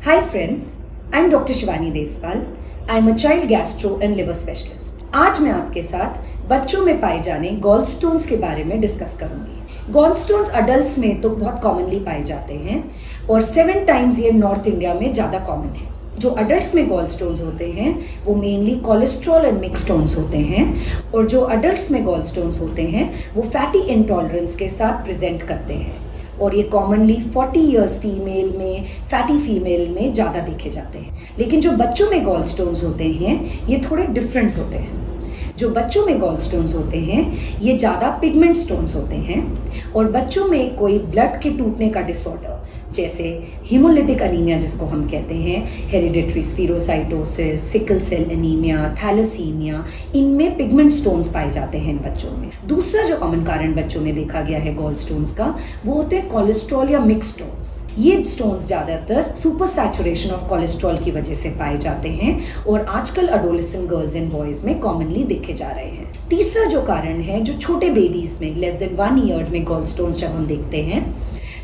Hi friends, I'm Dr. Shivani Deswal. I'm a child gastro and liver specialist. आज मैं आपके साथ बच्चों में पाए जाने गॉल स्टोन्स के बारे में डिस्कस करूंगी। गॉल स्टोन्स अडल्ट्स में तो बहुत कॉमनली पाए जाते हैं और 7 टाइम्स ये नॉर्थ इंडिया में ज़्यादा कॉमन है। जो अडल्ट्स में गॉल स्टोन्स होते हैं वो mainly cholesterol and mix stones होते हैं और जो अडल्ट्स में गॉल स्टोन्स होते हैं वो फैटी इंटॉलरेंस के साथ प्रेजेंट करते हैं और ये कॉमनली 40 इयर्स फीमेल में, फैटी फीमेल में ज़्यादा देखे जाते हैं। लेकिन जो बच्चों में गॉल स्टोन्स होते हैं ये थोड़े डिफरेंट होते हैं। जो बच्चों में गॉल स्टोन्स होते हैं ये ज़्यादा पिगमेंट स्टोन्स होते हैं और बच्चों में कोई ब्लड के टूटने का डिसऑर्डर जैसे हीमोलिटिक अनीमिया जिसको हम कहते हैं, hereditary spherocytosis, sickle cell anaemia, thalassaemia, इनमें पिगमेंट स्टोन्स पाए जाते हैं इन बच्चों में। दूसरा जो कॉमन कारण बच्चों में देखा गया है गॉल स्टोन्स का वो होते हैं कोलेस्ट्रॉल या मिक्स स्टोन्स। ये स्टोन्स ज़्यादातर सुपर सैचुरेशन ऑफ कोलेस्ट्रॉल की वजह से पाए जाते हैं और आजकल एडोलेसेंट गर्ल्स एंड बॉयज़ में कॉमनली देखे जा रहे हैं। तीसरा जो कारण है जो छोटे बेबीज़ में लेस देन 1 ईयर में गॉल स्टोन्स जब हम देखते हैं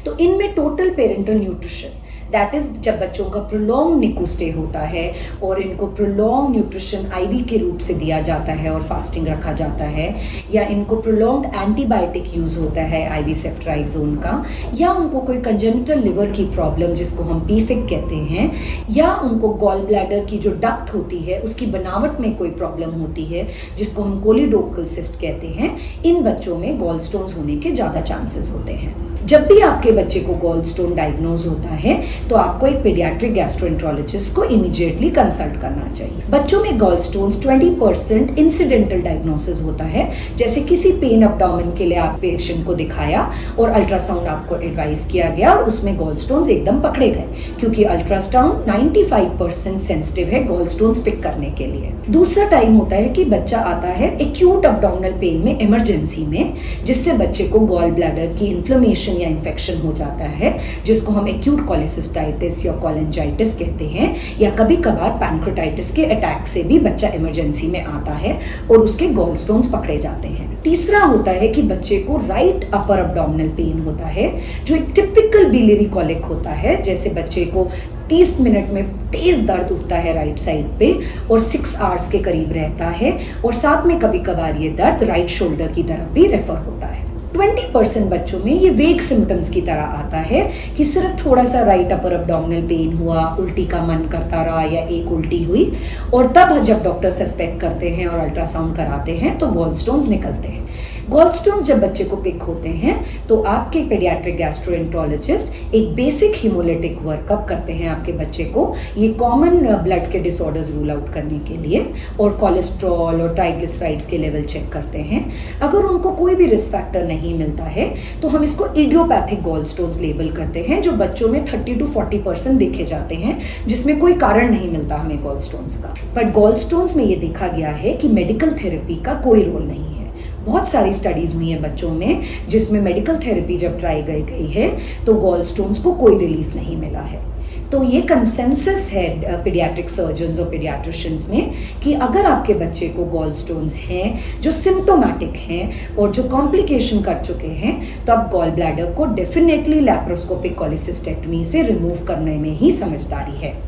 तो इनमें total parental nutrition that is जब बच्चों का प्रोलॉन्ग निकू स्टे होता है और इनको प्रोलॉन्ग न्यूट्रिशन आईवी के रूप से दिया जाता है और फास्टिंग रखा जाता है या इनको प्रोलॉन्ग्ड एंटीबायोटिक यूज़ होता है आईवी सेफ्ट्राइजोन का या उनको कोई कंजेनिटल लिवर की प्रॉब्लम जिसको हम पीफिक कहते हैं या उनको गॉल ब्लैडर की जो डक्ट होती है उसकी बनावट में कोई प्रॉब्लम होती है जिसको हम कोलिडोकल सिस्ट कहते हैं, इन बच्चों में गॉल स्टोन्स होने के ज़्यादा चांसेस होते हैं। जब भी आपके बच्चे को गॉल स्टोन डायग्नोज होता है तो आपको एक पीडियाट्रिक गैस्ट्रोएंटरोलॉजिस्ट को इमीडिएटली कंसल्ट करना चाहिए। बच्चों में गॉल स्टोन्स 20% इंसिडेंटल डायग्नोसिस होता है, जैसे किसी पेन अब्डोमेन के लिए आप पेशेंट को दिखाया और अल्ट्रासाउंड आपको एडवाइस किया गया और उसमें गॉल स्टोन्स एकदम पकड़े गए क्योंकि अल्ट्रासाउंड 95% सेंसिटिव है गॉल स्टोन्स पिक करने के लिए। दूसरा टाइम होता है कि बच्चा आता है एक्यूट अब्डोमिनल पेन में इमरजेंसी में जिससे बच्चे को गॉल ब्लैडर की इन्फ्लेमेशन या इन्फेक्शन हो जाता है जिसको हम एक्यूट कोलिसिस्टाइटिस या कोलेंजाइटिस कहते हैं या कभी कभार पैनक्रेटाइटिस के अटैक से भी बच्चा इमरजेंसी में आता है और उसके गॉल स्टोन्स पकड़े जाते हैं। तीसरा होता है कि बच्चे को राइट अपर अब्डोमिनल पेन होता है जो एक टिपिकल बिलियरी कॉलिक होता है, जैसे बच्चे को 30 मिनट में तेज दर्द उठता है राइट साइड पे और 6 आवर्स के करीब रहता है और साथ में कभी कभार ये दर्द राइट शोल्डर की तरफ भी रेफर होता है। 20% बच्चों में ये वेग सिम्टम्स की तरह आता है कि सिर्फ थोड़ा सा राइट अपर अब्डोमिनल पेन हुआ, उल्टी का मन करता रहा या एक उल्टी हुई और तब जब डॉक्टर सस्पेक्ट करते हैं और अल्ट्रासाउंड कराते हैं तो गॉल स्टोन्स निकलते हैं। गॉल स्टोन्स जब बच्चे को पिक होते हैं तो आपके पेडियाट्रिक गैस्ट्रोएंटरोलॉजिस्ट एक बेसिक हीमोलिटिक वर्कअप करते हैं आपके बच्चे को, ये कॉमन ब्लड के डिसऑर्डर्स रूल आउट करने के लिए और कोलेस्ट्रॉल और ट्राइग्लिसराइड्स के लेवल चेक करते हैं। अगर उनको कोई भी रिस्क फैक्टर नहीं मिलता है तो हम इसको इडियोपैथिक गॉल स्टोन्स लेबल करते हैं जो बच्चों में 30 to 40% देखे जाते हैं जिसमें कोई कारण नहीं मिलता हमें गॉल स्टोन्स का। बट गॉल स्टोन्स में ये देखा गया है कि मेडिकल थेरेपी का कोई रोल नहीं है। बहुत सारी स्टडीज हुई हैं बच्चों में जिसमें मेडिकल थेरेपी जब ट्राई गई है तो गॉल स्टोन्स को कोई रिलीफ नहीं मिला है। तो ये कंसेंसस है पीडियाट्रिक सर्जन्स और पीडियाट्रिशियंस में कि अगर आपके बच्चे को गॉल स्टोन्स हैं जो सिम्टोमेटिक हैं और जो कॉम्प्लिकेशन कर चुके हैं तो अब गॉल ब्लैडर को डेफिनेटली लैप्रोस्कोपिक कोलिसिस्टेक्टमी से रिमूव करने में ही समझदारी है।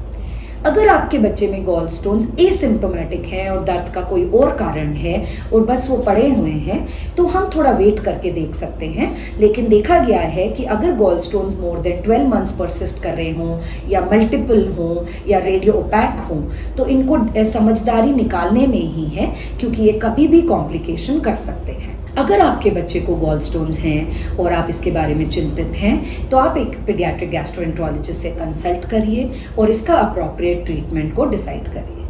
अगर आपके बच्चे में गॉल स्टोन्स एसिम्टोमेटिक हैं और दर्द का कोई और कारण है और बस वो पड़े हुए हैं तो हम थोड़ा वेट करके देख सकते हैं। लेकिन देखा गया है कि अगर gall stones more than 12 months persist कर रहे हों या मल्टीपल हों या रेडियो ओपैक हों तो इनको समझदारी निकालने में ही है क्योंकि ये कभी भी कॉम्प्लिकेशन कर सकते हैं। अगर आपके बच्चे को गॉल स्टोन्स हैं और आप इसके बारे में चिंतित हैं तो आप एक पीडियाट्रिक गैस्ट्रोएंटरोलॉजिस्ट से कंसल्ट करिए और इसका अप्रोप्रिएट ट्रीटमेंट को डिसाइड करिए।